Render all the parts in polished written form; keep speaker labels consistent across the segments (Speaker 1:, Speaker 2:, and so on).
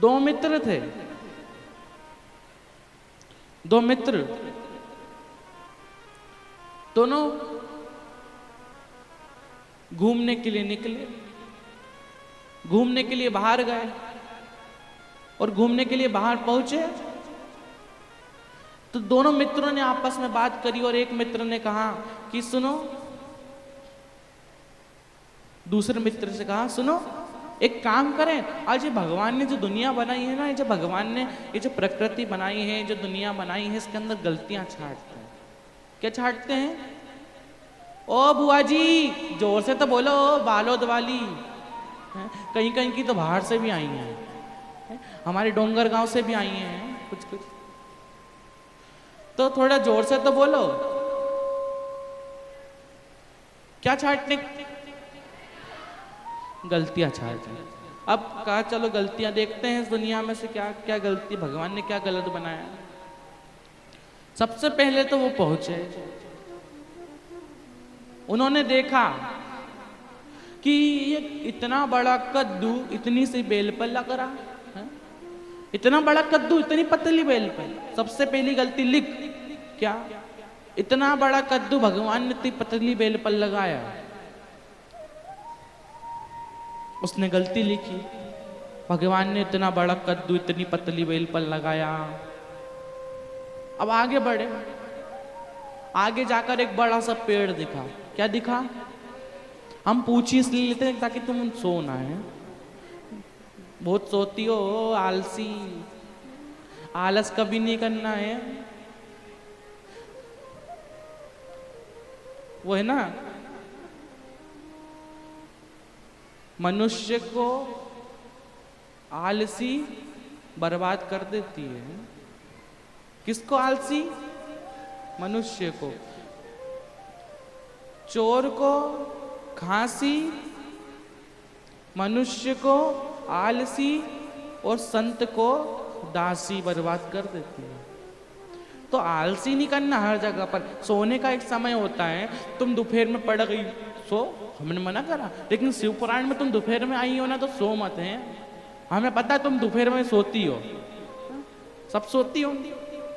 Speaker 1: दो मित्र थे, दो मित्र, दोनों घूमने के लिए निकले, घूमने के लिए बाहर गए और घूमने के लिए बाहर पहुंचे तो दोनों मित्रों ने आपस में बात करी और एक मित्र ने कहा कि सुनो, दूसरे मित्र से कहा सुनो, एक काम करें, आज ये भगवान ने जो दुनिया बनाई है ना, ये जो भगवान ने ये जो प्रकृति बनाई है, जो दुनिया बनाई है, इसके अंदर गलतियां छांटते हैं। क्या छांटते हैं? ओ बुआ जी, जोर से तो बोलो, बालोद वाली, कहीं कहीं की तो बाहर से भी आई हैं, हमारे डोंगर गांव से भी आई हैं कुछ कुछ, तो थोड़ा जोर से तो बोलो। क्या छांटने? गलतियां छांटने। अब कहा चलो गलतियां देखते हैं इस दुनिया में से क्या क्या गलती, भगवान ने क्या गलत बनाया। सबसे पहले तो वो पहुंचे, उन्होंने देखा कि ये इतना बड़ा कद्दू इतनी सी बेल पर लग रहा है, इतना बड़ा कद्दू इतनी पतली बेल पर। सबसे पहली गलती लिख, क्या इतना बड़ा कद्दू भगवान ने इतनी पतली बेल पर लगाया, उसने गलती लिखी। भगवान ने इतना बड़ा कद्दू इतनी पतली बेल पर लगाया। अब आगे बढ़े, आगे जाकर एक बड़ा सा पेड़ दिखा। क्या दिखा? हम पूछी इसलिए लेते हैं ताकि तुम सो ना है, बहुत सोती हो, आलसी, आलस कभी नहीं करना है। वो है ना, मनुष्य को आलसी बर्बाद कर देती है। किसको आलसी? मनुष्य को। चोर को खांसी, मनुष्य को आलसी और संत को दासी बर्बाद कर देती है। तो आलसी नहीं करना हर जगह पर। सोने का एक समय होता है, तुम दोपहर में पड़ गई सो, हमने मना करा, लेकिन शिव पुराण में तुम दोपहर में आई हो ना तो सो मत है। हमें पता है तुम दोपहर में सोती हो, सब सोती हो,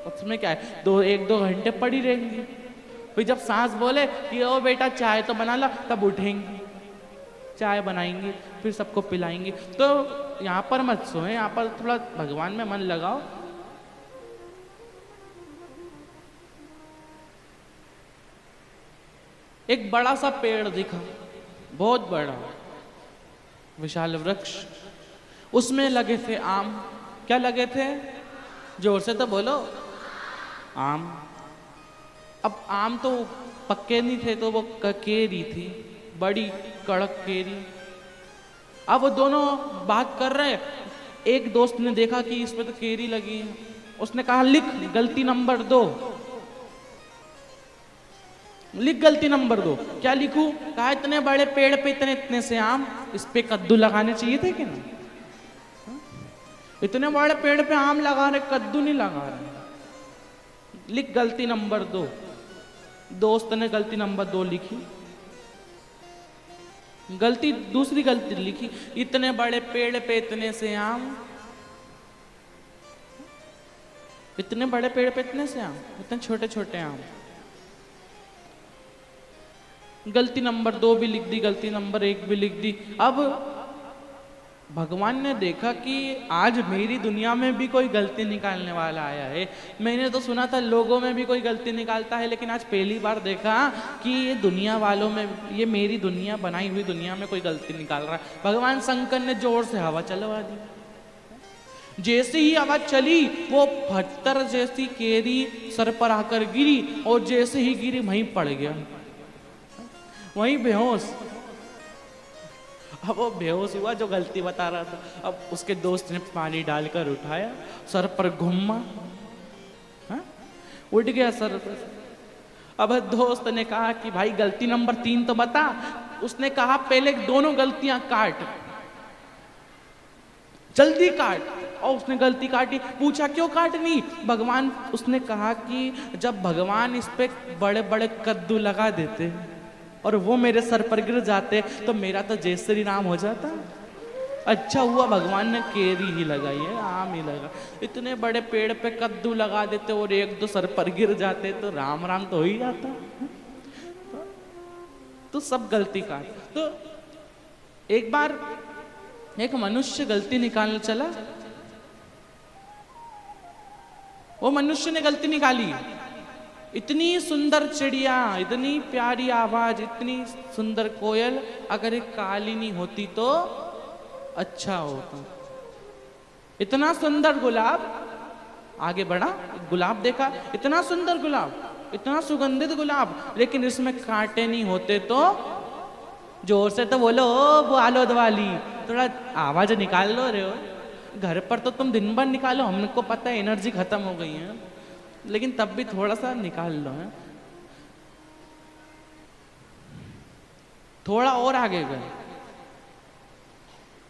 Speaker 1: उसमें क्या है, एक दो घंटे पड़ी रहेंगी, फिर जब सांस बोले कि ओ बेटा चाय तो बना ला, तब उठेंगी, चाय बनाएंगी, फिर सबको पिलाएंगी। तो यहाँ पर मत सोए, यहाँ पर थोड़ा भगवान में मन लगाओ। एक बड़ा सा पेड़ दिखा, बहुत बड़ा विशाल वृक्ष, उसमें लगे थे आम। क्या लगे थे? जोर से तो बोलो, आम। अब आम तो पक्के नहीं थे, तो वो केरी थी, बड़ी कड़क केरी। अब वो दोनों बात कर रहे, एक दोस्त ने देखा कि इसमें तो केरी लगी है, उसने कहा लिख गलती नंबर 2, लिख गलती नंबर 2। क्या लिखूं? कहा इतने बड़े पेड़ पे इतने इतने से आम, इस पे कद्दू लगाने चाहिए थे कि नहीं? इतने बड़े पेड़ पे आम लगा रहे, कद्दू नहीं लगा रहे, लिख गलती नंबर 2। दोस्त ने गलती नंबर 2 लिखी। दूसरी गलती लिखी, इतने बड़े पेड़ पे इतने से आम, इतने बड़े पेड़ पे इतने से आम, इतने छोटे छोटे आम। गलती नंबर 2 भी लिख दी, गलती नंबर 1 भी लिख दी। अब भगवान ने देखा कि आज मेरी दुनिया में भी कोई गलती निकालने वाला आया है। मैंने तो सुना था लोगों में भी कोई गलती निकालता है, लेकिन आज पहली बार देखा कि ये दुनिया वालों में, ये मेरी दुनिया बनाई हुई दुनिया में कोई गलती निकाल रहा है। भगवान शंकर ने जोर से हवा चलवा दी। जैसे ही आवाज चली, वो पत्थर जैसी केरी सर पर आकर गिरी, और जैसे ही गिरी वहीं पड़ गया, वहीं बेहोश। अब वो बेहोश हुआ जो गलती बता रहा था। अब उसके दोस्त ने पानी डालकर उठाया, सर पर घुमा, उठ गया सर पर। अब दोस्त ने कहा कि भाई गलती नंबर 3 तो बता। उसने कहा पहले दोनों गलतियां काट, जल्दी काट। और उसने गलती काटी। पूछा क्यों काटनी? भगवान, उसने कहा कि जब भगवान इस पे बड़े बड़े कद्दू लगा देते और वो मेरे सर पर गिर जाते तो मेरा तो जय श्री राम हो जाता। अच्छा हुआ भगवान ने केरी ही लगाई है, आम ही लगा। इतने बड़े पेड़ पे कद्दू लगा देते और एक दो सर पर गिर जाते तो राम राम तो हो ही जाता। तो सब गलती का। तो एक बार एक मनुष्य गलती निकालने चला, वो मनुष्य ने गलती निकाली। इतनी सुंदर चिड़िया, इतनी प्यारी आवाज, इतनी सुंदर कोयल, अगर एक काली नहीं होती तो अच्छा होता। इतना सुंदर गुलाब, आगे बढ़ा, गुलाब देखा, इतना सुंदर गुलाब, इतना सुगंधित गुलाब, लेकिन इसमें कांटे नहीं होते तो जोर से तो बोलो ओ बालोद वाली, थोड़ा आवाज निकाल लो रे हो। घर पर तो तुम दिन भर निकालो, हमको पता है एनर्जी खत्म हो गई है, लेकिन तब भी थोड़ा सा निकाल लो है। थोड़ा और आगे गए,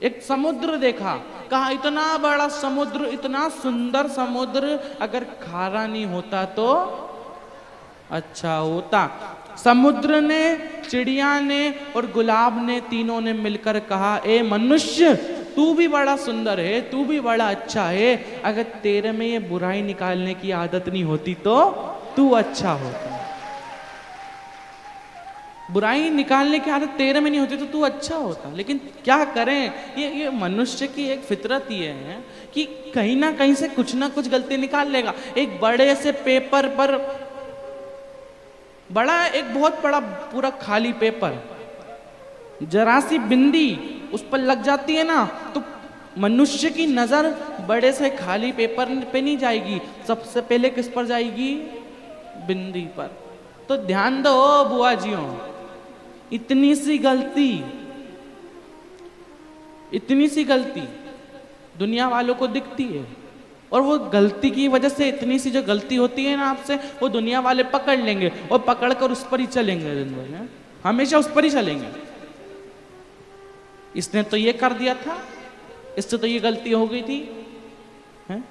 Speaker 1: एक समुद्र देखा, कहा इतना बड़ा समुद्र, इतना सुंदर समुद्र, अगर खारा नहीं होता तो अच्छा होता। समुद्र ने, चिड़िया ने और गुलाब ने, तीनों ने मिलकर कहा, ए मनुष्य तू भी बड़ा सुंदर है, तू भी बड़ा अच्छा है, अगर तेरे में ये बुराई निकालने की आदत नहीं होती तो तू अच्छा होता। बुराई निकालने की आदत तेरे में नहीं होती तो तू अच्छा होता। लेकिन क्या करें, ये मनुष्य की एक फितरत ये है कि कहीं ना कहीं से कुछ ना कुछ गलती निकाल लेगा। एक बड़े से पेपर पर, बड़ा एक बहुत बड़ा पूरा खाली पेपर, जरा सी बिंदी उस पर लग जाती है ना, तो मनुष्य की नजर बड़े से खाली पेपर पे नहीं जाएगी, सबसे पहले किस पर जाएगी? बिंदी पर। तो ध्यान दो बुआ जियों, इतनी सी गलती दुनिया वालों को दिखती है, और वो गलती की वजह से, इतनी सी जो गलती होती है ना आपसे, वो दुनिया वाले पकड़ लेंगे और पकड़कर उस पर ही चलेंगे दिन भर, हमेशा उस पर ही चलेंगे। इसने तो ये कर दिया था, इससे तो ये गलती हो गई थी, हैं?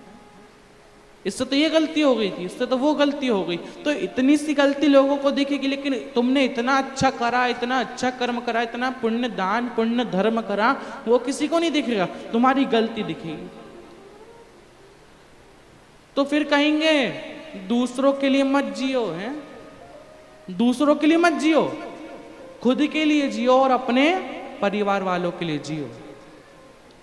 Speaker 1: इससे तो ये गलती हो गई थी, इससे तो वो गलती हो गई। तो इतनी सी गलती लोगों को दिखेगी, लेकिन तुमने इतना अच्छा करा, इतना अच्छा कर्म करा, इतना पुण्य दान पुण्य धर्म करा, वो किसी को नहीं दिखेगा, तुम्हारी गलती दिखेगी। तो फिर कहेंगे दूसरों के लिए मत जियो, हैं? दूसरों के लिए मत जियो, खुद के लिए जियो और अपने परिवार वालों के लिए जियो।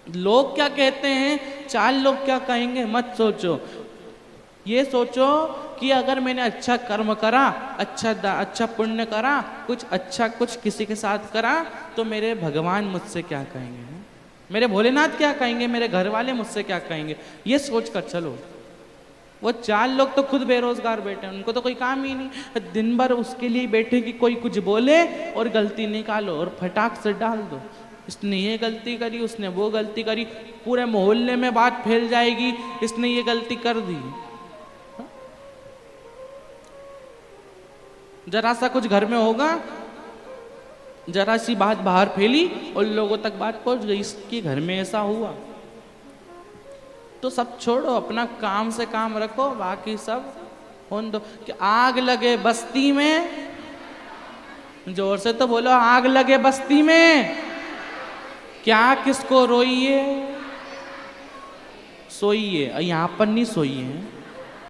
Speaker 1: लोग क्या कहते हैं, चार लोग क्या कहेंगे मत सोचो, ये सोचो कि अगर मैंने अच्छा कर्म करा, अच्छा पुण्य करा, कुछ अच्छा कुछ किसी के साथ करा, तो मेरे भगवान मुझसे क्या कहेंगे, मेरे भोलेनाथ क्या कहेंगे, मेरे घर वाले मुझसे क्या कहेंगे, ये सोच कर चलो। वो चार लोग तो खुद बेरोजगार बैठे हैं, उनको तो कोई काम ही नहीं, दिन भर उसके लिए बैठे कि कोई कुछ बोले और गलती निकालो और फटाक से डाल दो। इसने ये गलती करी, उसने वो गलती करी, पूरे मोहल्ले में बात फैल जाएगी, इसने ये गलती कर दी। जरा सा कुछ घर में होगा, जरा सी बात बाहर फैली और लोगों तक बात पहुंच गई, इसके घर में ऐसा हुआ। तो सब छोड़ो, अपना काम से काम रखो, बाकी सब होने दो। कि आग लगे बस्ती में, जोर से तो बोलो, आग लगे बस्ती में, क्या किसको रोइए, सोइए, यहाँ पर नहीं सोइए।